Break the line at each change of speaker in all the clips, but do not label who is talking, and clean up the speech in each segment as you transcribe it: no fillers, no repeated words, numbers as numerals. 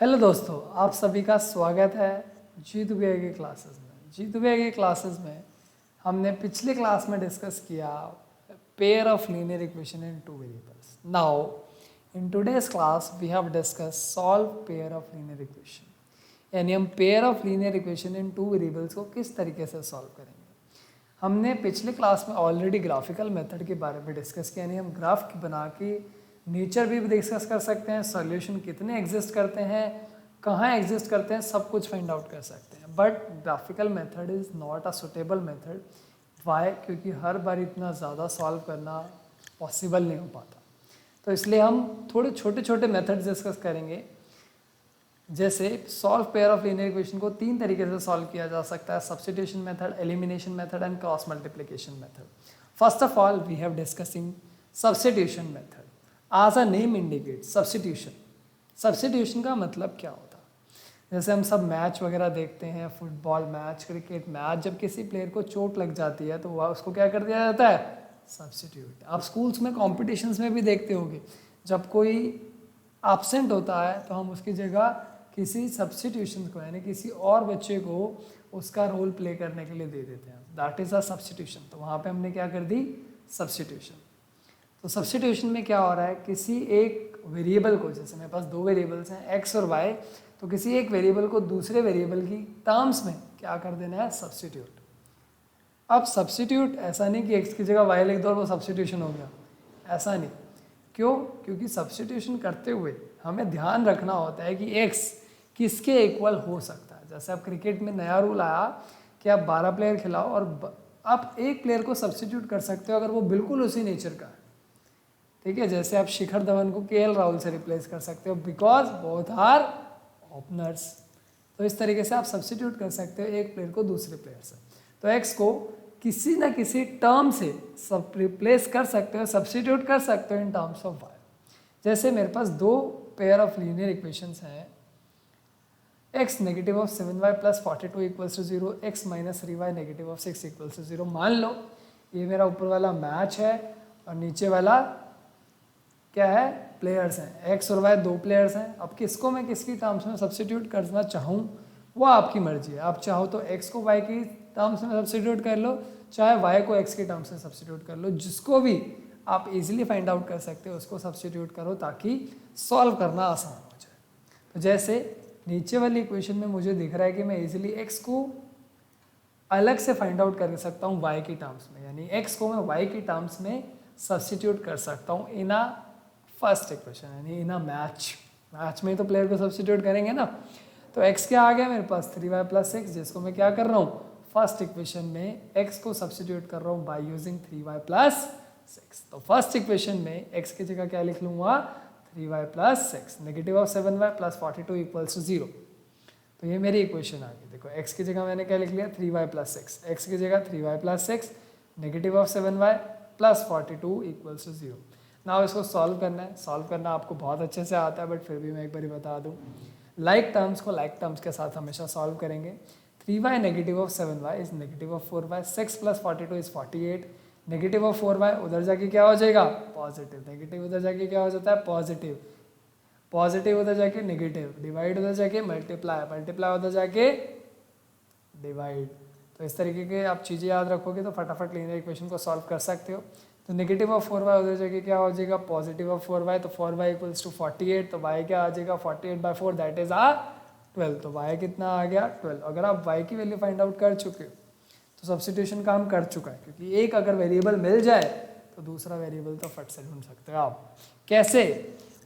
Hello दोस्तों, आप सभी का स्वागत है जीतू भैया की क्लासेस में। जीतू भैया की क्लासेस में हमने पिछले क्लास में डिस्कस किया pair of linear equation in two variables. Now in today's class we have discuss solve pair of linear equation, यानी हम pair of linear equation in two variables को किस तरीके से सॉल्व करेंगे। हमने पिछले क्लास में ऑलरेडी ग्राफिकल मेथड के बारे में डिस्कस किया, यानी हम ग्राफ बना के नेचर भी डिस्कस कर सकते हैं, सॉल्यूशन कितने एग्जिस्ट करते हैं, कहाँ एग्जिस्ट करते हैं, सब कुछ फाइंड आउट कर सकते हैं। But graphical method is not a suitable method. Why? क्योंकि हर बार इतना ज़्यादा सॉल्व करना पॉसिबल नहीं हो पाता। तो इसलिए हम थोड़े छोटे छोटे मेथड्स डिस्कस करेंगे। जैसे solve pair of linear equation को तीन तरीके से सॉल्व किया जा सकता है: substitution method, elimination method and cross multiplication method. First of all we have discussing substitution method. As a name indicate substitution. Substitution का मतलब क्या होता है? जैसे हम सब मैच वगैरह देखते हैं, फुटबॉल मैच, क्रिकेट मैच, जब किसी प्लेयर को चोट लग जाती है तो वह उसको क्या कर दिया जाता है? सब्स्टिट्यूट। आप स्कूल्स में कॉम्पिटिशन्स में भी देखते होंगे, जब कोई एब्सेंट होता है तो हम उसकी जगह किसी सब्स्टिट्यूशन को, यानी किसी और बच्चे को उसका रोल प्ले करने के लिए दे देते हैं। That is a substitution. तो वहाँ पे हमने क्या कर दी? सब्स्टिट्यूशन। तो सब्स्टिट्यूशन में क्या हो रहा है, किसी एक वेरिएबल को, जैसे मेरे पास दो वेरिएबल्स हैं एक्स और वाई, तो किसी एक वेरिएबल को दूसरे वेरिएबल की टर्म्स में क्या कर देना है? सब्स्टिट्यूट। अब सब्स्टिट्यूट ऐसा नहीं कि एक्स की जगह वाई लिख दो और वो सब्स्टिट्यूशन हो गया, ऐसा नहीं। क्यों? क्योंकि सब्स्टिट्यूशन करते हुए हमें ध्यान रखना होता है कि एक्स किसके इक्वल हो सकता है। जैसे अब क्रिकेट में नया रूल आया कि आप 12 प्लेयर खिलाओ और आप एक प्लेयर को सब्स्टिट्यूट कर सकते हो अगर वो बिल्कुल उसी नेचर का है। ठीक है, जैसे आप शिखर धवन को केएल राहुल से रिप्लेस कर सकते हो बिकॉज बोथ आर ओपनर्स। तो इस तरीके से आप सब्स्टिट्यूट कर सकते हो एक प्लेयर को दूसरे प्लेयर से। तो एक्स को किसी ना किसी टर्म से सब रिप्लेस कर सकते हो, सब्स्टिट्यूट कर सकते हो इन टर्म्स ऑफ वाई। जैसे मेरे पास दो पेयर ऑफ लीनियर इक्वेशंस हैं, x negative of 7y plus 42 equals to 0, x minus 3y negative of 6 equals to 0। मान लो ये मेरा ऊपर वाला मैच है और नीचे वाला क्या है? प्लेयर्स हैं। एक्स और वाई दो प्लेयर्स हैं। अब किसको मैं किसकी टर्म्स में सब्स्टिट्यूट करना चाहूँ वो आपकी मर्जी है। आप चाहो तो एक्स को वाई की टर्म्स में सब्स्टिट्यूट कर लो, चाहे वाई को एक्स की टर्म्स में सब्स्टिट्यूट कर लो। जिसको भी आप इजीली फाइंड आउट कर सकते हो उसको सब्स्टिट्यूट करो ताकि सॉल्व करना आसान हो जाए। तो जैसे नीचे वाली इक्वेशन में मुझे दिख रहा है कि मैं इजीली एक्स को अलग से फाइंड आउट कर सकता हूँ वाई की टर्म्स में, यानी एक्स को मैं वाई की टर्म्स में सब्स्टिट्यूट कर सकता हूँ इन अ फर्स्ट इक्वेशन, यानी इन अ मैच में तो प्लेयर को सब्स्टिट्यूट करेंगे ना। तो x क्या आ गया मेरे पास? 3y प्लस 6, जिसको मैं क्या कर रहा हूँ? फर्स्ट इक्वेशन में x को सब्स्टिट्यूट कर रहा हूँ बाय यूजिंग 3y प्लस 6। तो फर्स्ट इक्वेशन में x की जगह क्या लिख लूँगा? 3y plus 6 negative of 7y plus 42 equals to 0। तो ये मेरी इक्वेशन आ गई। देखो x की जगह मैंने क्या लिख लिया? 3y प्लस 6, x की जगह 3y plus 6 negative of 7y plus 42 equals to 0। ना इसको सॉल्व करना है। सॉल्व करना आपको बहुत अच्छे से आता है, बट फिर भी मैं एक बार बता दूं, लाइक टर्म्स को लाइक टर्म्स के साथ हमेशा सॉल्व करेंगे। 3y negative of 7y is negative of 4y, 6 plus 42 is 48, negative of 4y उधर जाके क्या हो जाएगा? पॉजिटिव। नेगेटिव उधर जाके क्या हो जाता है? पॉजिटिव। पॉजिटिव उधर जाके नेगेटिव, डिवाइड उधर जाके मल्टीप्लाई, मल्टीप्लाई उधर जाके डिवाइड। तो इस तरीके के आप चीज़ें याद रखोगे तो फटाफट लीनियर इक्वेशन को सॉल्व कर सकते हो। तो नेगेटिव ऑफ 4y उधर जगह क्या हो जाएगा? पॉजिटिव ऑफ 4y, तो 4y इक्वल्स टू 48, तो y क्या आ जाएगा? 48/4 दैट इज आ 12। तो y कितना आ गया? 12। अगर आप y की वैल्यू फाइंड आउट कर चुके हो तो सब्स्टिट्यूशन काम कर चुका है, क्योंकि एक अगर वेरिएबल मिल जाए तो दूसरा वेरिएबल तो फट से ढूंढ सकते हो आप। कैसे?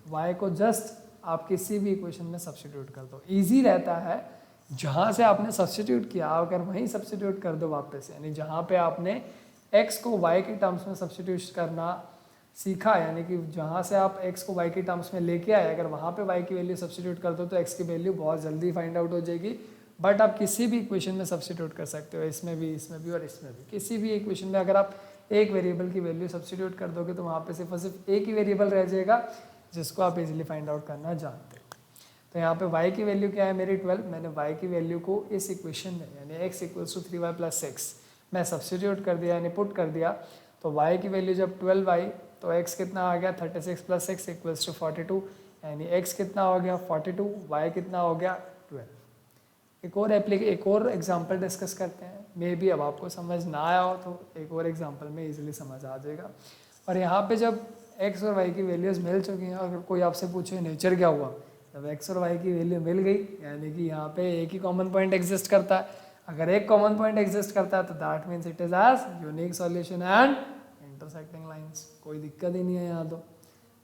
y को जस्ट आप किसी भी इक्वेशन में सब्स्टिट्यूट कर दो, ईजी रहता है। जहाँ से आपने सब्स्टिट्यूट किया अगर वहीं सब्स्टिट्यूट कर दो वापस, यानी जहाँ पे आपने x को y की टर्म्स में सब्स्टिट्यूट करना सीखा, यानी कि जहाँ से आप x को y की टर्म्स में लेके आए, अगर वहाँ पे y की वैल्यू सब्स्टिट्यूट कर दो तो x की वैल्यू बहुत जल्दी फाइंड आउट हो जाएगी। बट आप किसी भी इक्वेशन में सब्स्टिट्यूट कर सकते हो, इसमें भी और इसमें भी। किसी भी इक्वेशन में अगर आप एक वेरिएबल की वैल्यू सब्स्टिट्यूट कर दोगे तो वहाँ पे सिर्फ और सिर्फ एक ही वेरिएबल रह जाएगा जिसको आप इजीली फाइंड आउट करना जानते हो। तो यहाँ पे y की वैल्यू क्या है मेरी? 12। मैंने y की वैल्यू को इस इक्वेशन में, यानी x equals to 3y plus 6 मैं सब्स्टिट्यूट कर दिया, यानी पुट कर दिया। तो y की वैल्यू जब 12 आई तो x कितना आ गया? 36 प्लस 6 इक्वल्स टू 42, यानी x कितना हो गया 42, y कितना हो गया 12। एक और एग्जांपल डिस्कस करते हैं, मे बी अब आपको समझ ना आया हो तो एक और एग्जांपल में इजीली समझ आ जाएगा। और यहाँ पे जब x और y की वैल्यूज़ मिल चुकी हैं, अगर कोई आपसे पूछे नेचर क्या हुआ, जब x और y की वैल्यू मिल गई यानी कि यहाँ पे एक ही कॉमन पॉइंट एग्जिस्ट करता है। अगर एक कॉमन पॉइंट एग्जिस्ट करता है तो that means it is as unique solution and intersecting lines. कोई दिक्कत ही नहीं है यहाँ तो।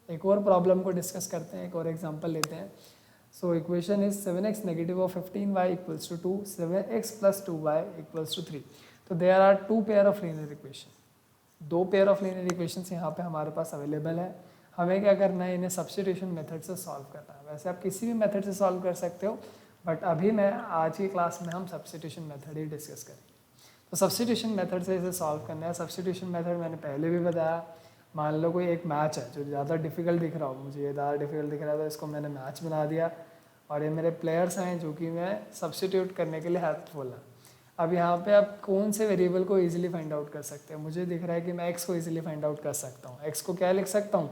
एक और प्रॉब्लम को डिस्कस करते हैं, एक और एग्जांपल लेते हैं। So equation is 7x negative of 15y equals to 2, 7x plus 2y equals to 3। तो there are two pair of linear equation, दो पेयर ऑफ लीनियर इक्वेशंस यहाँ पे हमारे पास अवेलेबल है। हमें क्या करना है, इन्हें सब्स्टिट्यूशन मेथड से सॉल्व करना है। वैसे आप किसी भी मेथड से सॉल्व कर सकते हो, बट अभी मैं आज की क्लास में हम सब्स्टिट्यूशन मेथड ही डिस्कस करेंगे। तो सब्स्टिट्यूशन मेथड से इसे सॉल्व करना है। सब्स्टिट्यूशन मेथड मैंने पहले भी बताया। मान लो कोई एक मैच है जो ज़्यादा डिफिकल्ट दिख रहा हो, मुझे ये ज़्यादा डिफिकल्ट दिख रहा था, इसको मैंने मैच बना दिया और ये मेरे प्लेयर्स हैं जो कि मैं सब्स्टिट्यूट करने के लिए हेल्पफुल है। अब यहाँ पे आप कौन से वेरिएबल को इजीली फाइंड आउट कर सकते हैं। मुझे दिख रहा है कि मैं x को इजीली फाइंड आउट कर सकता हूँ। x को क्या लिख सकता हूँ,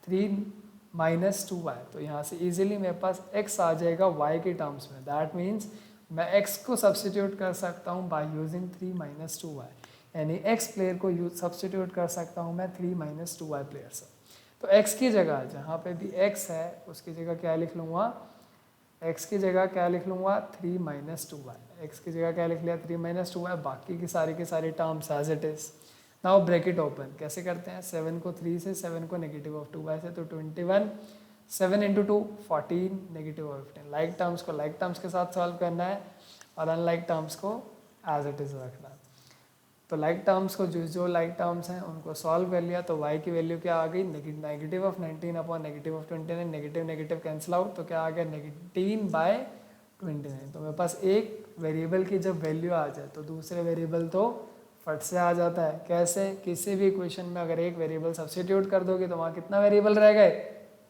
3 माइनस 2y। तो यहाँ से इजीली मेरे पास x आ जाएगा y के टर्म्स में। दैट मीन्स मैं x को सब्स्टिट्यूट कर सकता हूँ बाय यूजिंग 3 माइनस 2y, यानी x प्लेयर को सब्स्टिट्यूट कर सकता हूँ मैं 3 माइनस 2y प्लेयर से। तो x की जगह जहाँ पे भी x है उसकी जगह क्या लिख लूँगा, x की जगह क्या लिख लूँगा 3 माइनस 2y। x की जगह क्या लिख लिया 3 माइनस 2y, बाकी की सारी terms as it is. Now bracket open कैसे करते हैं, 7 को 3 से, 7 को नेगेटिव ऑफ 2y से, तो 21, 7 into 2 14, negative of 15। Like terms को लाइक टर्म्स के साथ सॉल्व करना है और अनलाइक टर्म्स को एज इट इज रखना है। तो लाइक टर्म्स को जो लाइक टर्म्स हैं उनको सॉल्व कर लिया, तो y की वैल्यू क्या आ गई, negative of 19 upon negative of 29, negative negative cancel out, तो क्या आ गया 19/29। तो मेरे पास एक वेरिएबल की जब वैल्यू आ जाए तो दूसरे वेरिएबल तो फट से आ जाता है। कैसे, किसी भी इक्वेशन में अगर एक वेरिएबल सब्स्टिट्यूट कर दोगे तो वहाँ कितना वेरिएबल रह गए,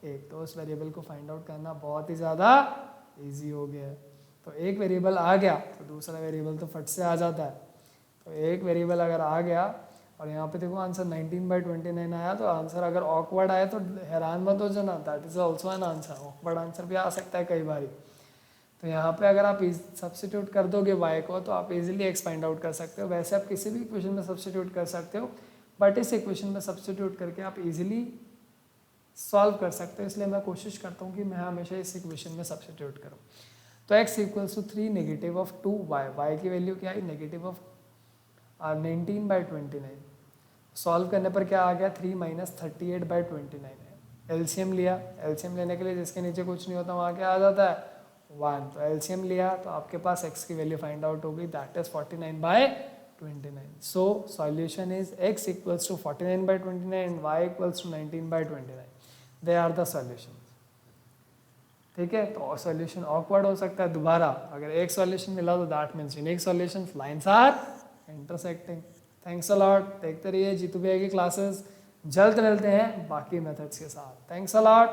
एक। तो उस वेरिएबल को फाइंड आउट करना बहुत ही ज़्यादा ईजी हो गया है। तो एक वेरिएबल आ गया तो दूसरा वेरिएबल तो फट से आ जाता है। तो एक वेरिएबल अगर आ गया और यहाँ पे देखो आंसर 19/29 आया, तो आंसर अगर ऑकवर्ड आया तो हैरान मत हो जाना, that is also an answer. Awkward answer भी आ सकता है कई बार। तो यहाँ पे अगर आप सब्स्टिट्यूट कर दोगे y को तो आप इजीली x फाइंड आउट कर सकते हो। वैसे आप किसी भी इक्वेशन में सब्स्टिट्यूट कर सकते हो, बट इस इक्वेशन में सब्स्टिट्यूट करके आप इजीली सॉल्व कर सकते हो। इसलिए मैं कोशिश करता हूँ कि मैं हमेशा इस इक्वेशन में सब्स्टिट्यूट करूँ। तो x equals to 3 negative of 2y, y की वैल्यू क्या आई नेगेटिव ऑफ 19/29। सॉल्व करने पर क्या आ गया 3 माइनस 38/29 है। एलसीएम लिया, एलसीएम लेने के लिए जिसके नीचे कुछ नहीं होता वहाँ क्या आ जाता है 1। तो एलसीएम लिया तो आपके पास x की वैल्यू फाइंड आउट हो गई, that is 49/29। So solution is x equals to 49/29 and y equals to 19/29। They are the solution. ठीक है, तो सॉल्यूशन ऑकवर्ड हो सकता है दोबारा। अगर एक सॉल्यूशन मिला तो that means unique solution, lines are intersecting. Thanks a lot. देखते रहिए जीतू भैया की क्लासेस। जल्द मिलते हैं बाकी मेथड्स के साथ। Thanks a lot.